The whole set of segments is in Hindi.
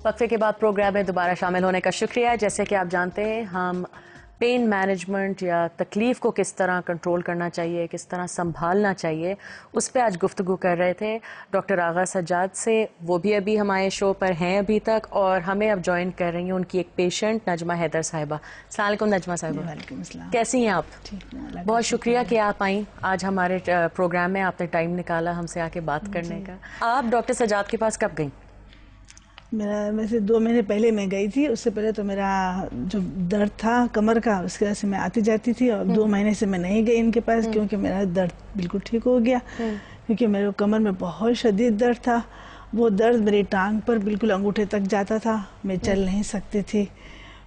वक्फे के बाद प्रोग्राम में दोबारा शामिल होने का शुक्रिया। जैसे कि आप जानते हैं, हम पेन मैनेजमेंट या तकलीफ़ को किस तरह कंट्रोल करना चाहिए, किस तरह संभालना चाहिए, उस पर आज गुफ्तगू कर रहे थे डॉक्टर आगा सज्जाद से। वो भी अभी हमारे शो पर हैं अभी तक, और हमें अब ज्वाइन कर रही हैं उनकी एक पेशेंट नजमा हैदर साहिबा। अस्सलाम वालेकुम नजमा साहिबा, कैसी हैं आप? बहुत शुक्रिया कि आप आई आज हमारे प्रोग्राम में, आपने टाइम निकाला हमसे आके बात करने का। आप डॉक्टर सज्जाद के पास कब गई? मेरा वैसे 2 महीने पहले मैं गई थी। उससे पहले तो मेरा जो दर्द था कमर का, उसकी वजह से मैं आती जाती थी, और 2 महीने से मैं नहीं गई इनके पास क्योंकि मेरा दर्द बिल्कुल ठीक हो गया। क्योंकि मेरे कमर में बहुत शदीद दर्द था। वो दर्द मेरी टांग पर बिल्कुल अंगूठे तक जाता था। मैं चल नहीं सकती थी,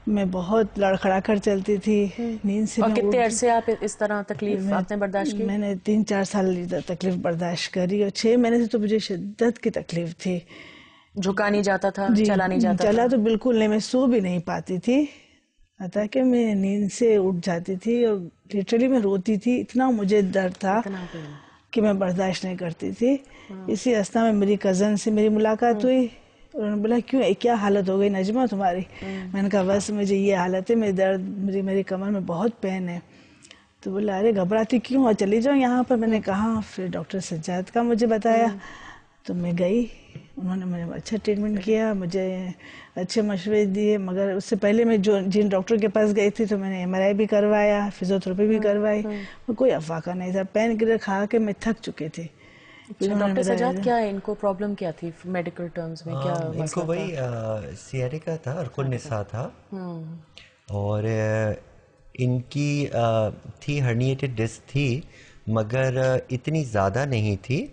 मैं बहुत लड़खड़ा कर चलती थी। नींद से। और कितने अरसे आप इस तरह तकलीफ आपने बर्दाश्त की? मैंने 3-4 साल तकलीफ बर्दाश्त करी, और 6 महीने से तो मुझे शिद्दत की तकलीफ थी। झुका नहीं जाता था, चला नहीं जाता चला था? तो बिल्कुल नहीं, मैं सो भी नहीं पाती थी। अतः कि मैं नींद से उठ जाती थी और लिटरली मैं रोती थी, इतना मुझे दर्द था कि मैं बर्दाश्त नहीं करती थी। इसी अवस्था में मेरी कज़न से मेरी मुलाकात हुई। उन्होंने बोला, क्यों, क्या हालत हो गई नजमा तुम्हारी? मैंने कहा, बस मुझे ये हालत है, मेरी दर्द, मेरी कमर में बहुत पेन है। तो बोला, अरे घबराती क्यों, चली जाओ यहाँ पर। मैंने कहा, फिर डॉक्टर सज्जाद का मुझे बताया, तो मैं गई। उन्होंने मुझे अच्छा ट्रीटमेंट किया, मुझे अच्छे मशवरे दिए। मगर उससे पहले मैं जिन डॉक्टर के पास गई थी, तो मैंने MRI भी करवाया, फिजियोथेरेपी भी करवाई। कोई अफवाका नहीं था। पेन किलर खा के मैं थक चुकी थी। डॉक्टर सज्जाद, क्या है इनको प्रॉब्लम, क्या थी मेडिकल टर्म्स में? क्या इनको वही सियाटिका था, अर्कुनिसा था, और इनकी थी हर्निएटेड डिस्क थी, मगर इतनी ज़्यादा नहीं थी।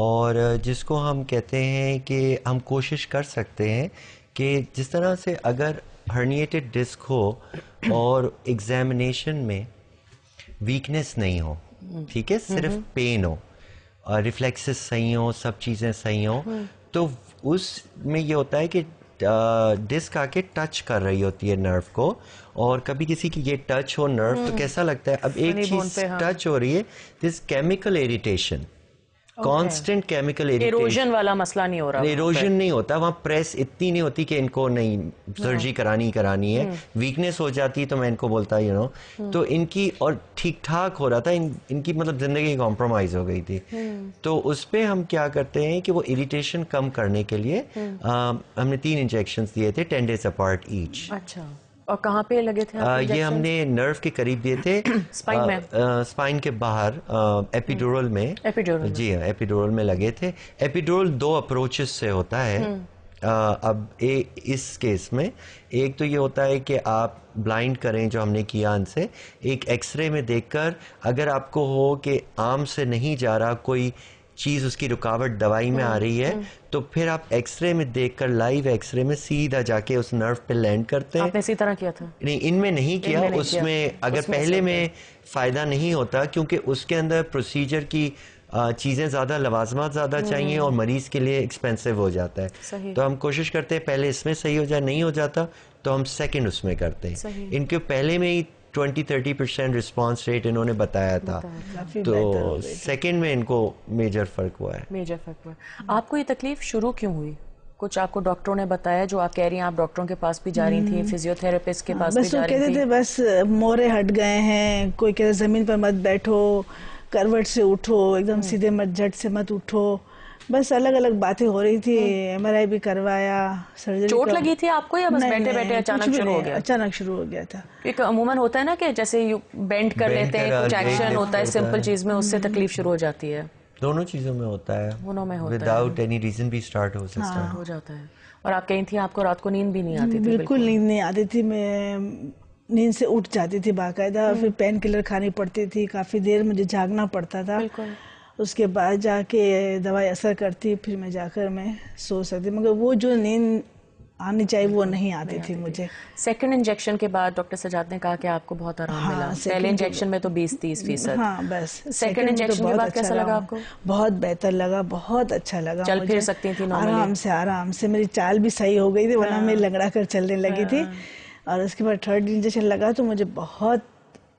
और जिसको हम कहते हैं कि हम कोशिश कर सकते हैं कि जिस तरह से अगर हर्निएटेड डिस्क हो और एग्जामिनेशन में वीकनेस नहीं हो, ठीक है, सिर्फ पेन हो और रिफ्लेक्सेस सही हो, सब चीज़ें सही हो, तो उसमें ये होता है कि डिस्क आके टच कर रही होती है नर्व को, और कभी किसी की ये टच हो नर्व तो कैसा लगता है, अब एक चीज़ टच हो रही है, this chemical irritation, constant chemical irritation. Erosion वाला मसला नहीं हो रहा, इरोजन नहीं होता वहाँ, प्रेस इतनी नहीं होती कि इनको नहीं सर्जरी करानी है। वीकनेस हो जाती तो मैं इनको बोलता तो इनकी, और ठीक ठाक हो रहा था, इनकी मतलब जिंदगी कॉम्प्रोमाइज हो गई थी। तो उस पे हम क्या करते हैं कि वो इरिटेशन कम करने के लिए हमने 3 इंजेक्शंस दिए थे 10 days अपार्ट ईच। अच्छा, और कहाँ पे लगे थे ये हमने नर्व के करीब दिए थे, स्पाइन में, स्पाइन के बाहर, एपिड्यूरल में। जी हाँ, एपिड्यूरल में लगे थे। एपिड्यूरल 2 अप्रोचेस से होता है। अब इस केस में एक तो ये होता है कि आप ब्लाइंड करें, जो हमने किया इनसे, एक एक्सरे में देखकर अगर आपको हो कि आर्म से नहीं जा रहा, कोई चीज़ उसकी रुकावट दवाई में आ रही है, तो फिर आप एक्सरे में देखकर, लाइव एक्सरे में सीधा जाके उस नर्व पे लैंड करते हैं। आपने इसी तरह किया था? नहीं, इनमें नहीं किया। उसमें अगर पहले में फ़ायदा नहीं होता, क्योंकि उसके अंदर प्रोसीजर की चीज़ें ज़्यादा, लवाजमात ज़्यादा चाहिए, और मरीज़ के लिए एक्सपेंसिव हो जाता है। तो हम कोशिश करते हैं पहले इसमें सही हो जाए, नहीं हो जाता तो हम सेकंड उसमें करते हैं। इनके पहले में ही 20-30% रिस्पांस रेट इन्होंने बताया था, तो सेकंड में इनको मेजर फ़र्क हुआ है। मेजर फ़र्क हुआ है। आपको ये तकलीफ शुरू क्यों हुई? कुछ आपको डॉक्टरों ने बताया, जो आप कह रही हैं आप डॉक्टरों के पास भी जा रही थी, फिजियोथेरेपिस्ट के पास भी जा रही थी? कहते थे बस मोरे हट गए हैं, कोई कहते जमीन पर मत बैठो, करवट से उठो, एकदम सीधे मत, झट से मत उठो, बस अलग अलग बातें हो रही थी। MRI भी करवाया, सर्जरी। चोट लगी थी आपको, या बस बैठे बैठे अचानक शुरू हो गया? अचानक शुरू हो गया था। एक अमूमन होता है ना कि जैसे बेंड कर लेते हैं, कुछ एक्शन होता है सिंपल चीज में, उससे तकलीफ शुरू हो जाती है। दोनों चीजों में होता है, दोनों में होता है, विदाउट एनी रीजन भी स्टार्ट हो सकता है, हो जाता है। और आप कहीं थी, आपको रात को नींद भी नहीं आती थी? बिल्कुल नींद नहीं आती थी, मैं नींद से उठ जाती थी बाकायदा। फिर पेन किलर खानी पड़ती थी, काफी देर मुझे जागना पड़ता था। उसके बाद जाके दवाई असर करती, फिर मैं जाकर मैं सो सकती, मगर वो जो नींद आनी चाहिए वो नहीं आती थी मुझे। सेकंड इंजेक्शन के बाद डॉक्टर सज्जाद ने कहा कि आपको बहुत आराम मिला। पहले इंजेक्शन में तो 20-30%। हाँ, बस सेकंड इंजेक्शन के बाद कैसा लगा आपको? बहुत बेहतर लगा, बहुत अच्छा लगा। चल फिर सकती थी आराम से मेरी चाल भी सही हो गई थी, वरना मैं लंगड़ा कर चलने लगी थी। और उसके बाद 3rd इंजेक्शन लगा तो मुझे बहुत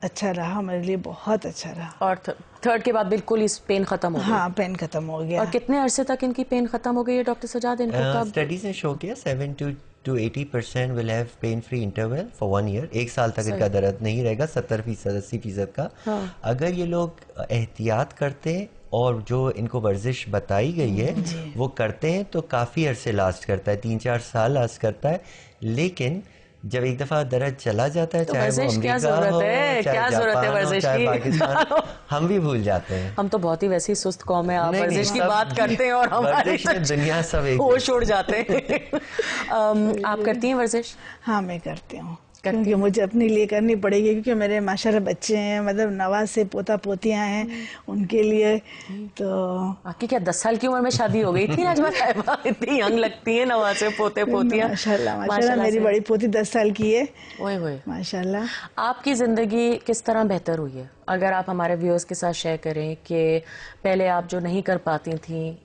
अच्छा रहा, मेरे लिए बहुत अच्छा रहा। और थर्ड के बाद बिल्कुल इस पेन खत्म हो गई? हाँ, पेन खत्म हो गया। और कितने अरसे तक इनकी पेन खत्म हो गई है डॉक्टर सजाद? इनको कब? स्टडीज ने शो किया 70 to 80% will have pain free interval for 1 year। 1 साल तक इनका दर्द नहीं रहेगा, 70% 80% का। हाँ। अगर ये लोग एहतियात करते हैं और जो इनको वर्जिश बताई गई है वो करते हैं तो काफ़ी अरसे लास्ट करता है, 3-4 साल लास्ट करता है। लेकिन जब एक दफा दर्द चला जाता है, तो चाहे वो क्या अमेरिका जरूरत हो, है, चाहे क्या जरूरत है जापान हो, वर्जिश चाहे की? पाकिस्तान, हम भी भूल जाते हैं। हम तो बहुत ही वैसी सुस्त कौम है, आप नहीं, वर्जिश की सब बात करते हैं और हमारे वर्जिश में दुनिया सब एक होश उड़ जाते हैं। आप करती हैं वर्जिश? हाँ, मैं करती हूँ, क्योंकि मुझे अपने लिए करनी पड़ेगी, क्योंकि मेरे माशाल्लाह बच्चे हैं, मतलब नवाज से पोता पोतियां हैं, उनके लिए। तो आपकी क्या 10 साल की उम्र में शादी हो गई थी नाजमा साहिबा? इतनी यंग लगती है, नवाज से पोते पोतियां। माशाल्लाह माशाल्लाह, मेरी बड़ी पोती 10 साल की है। ओए होए माशाल्लाह। आपकी ज़िंदगी किस तरह बेहतर हुई है? अगर आप हमारे व्यूअर्स के साथ शेयर करें कि पहले आप जो नहीं कर पाती थी,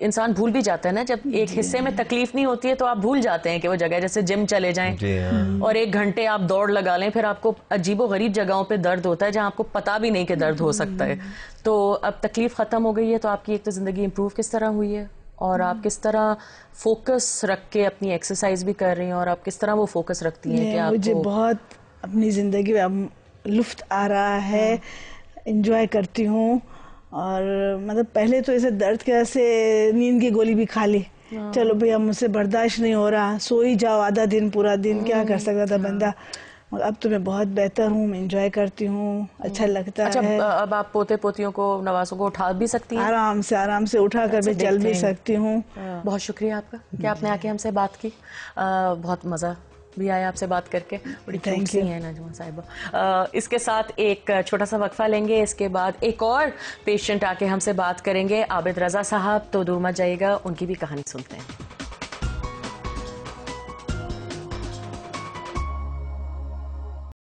इंसान भूल भी जाता है ना, जब एक हिस्से में तकलीफ नहीं होती है तो आप भूल जाते हैं कि वो जगह, जैसे जिम चले जाएं और 1 घंटे आप दौड़ लगा लें, फिर आपको अजीबो गरीब जगहों पे दर्द होता है जहां आपको पता भी नहीं कि दर्द हो सकता है। तो अब तकलीफ खत्म हो गई है, तो आपकी एक तो जिंदगी इंप्रूव किस तरह हुई है, और आप किस तरह फोकस रख के अपनी एक्सरसाइज भी कर रही हैं, और आप किस तरह वो फोकस रखती हैं कि आपको? मुझे बहुत अपनी जिंदगी में अब लुफ्त आ रहा है, एंजॉय करती हूँ। और मतलब पहले तो ऐसे दर्द के से नींद की गोली भी खा ली, चलो भैया मुझसे बर्दाश्त नहीं हो रहा, सो ही जाओ आधा दिन पूरा दिन, क्या कर सकता था बंदा। अब तो मैं बहुत बेहतर हूँ, मैं एंजॉय करती हूँ, अच्छा लगता है। अच्छा, अब आप पोते पोतियों को, नवासों को उठा भी सकती हैं? आराम से उठा कर मैं चल भी सकती हूँ। बहुत शुक्रिया आपका कि आपने आके हमसे बात की, बहुत मज़ा भी आया आपसे बात करके, बड़ी थैंक यू है नाजमा साहिबा। इसके साथ एक छोटा सा वक्फा लेंगे, इसके बाद एक और पेशेंट आके हमसे बात करेंगे, आबिद रजा साहब। तो दूर मत जाइएगा, उनकी भी कहानी सुनते हैं।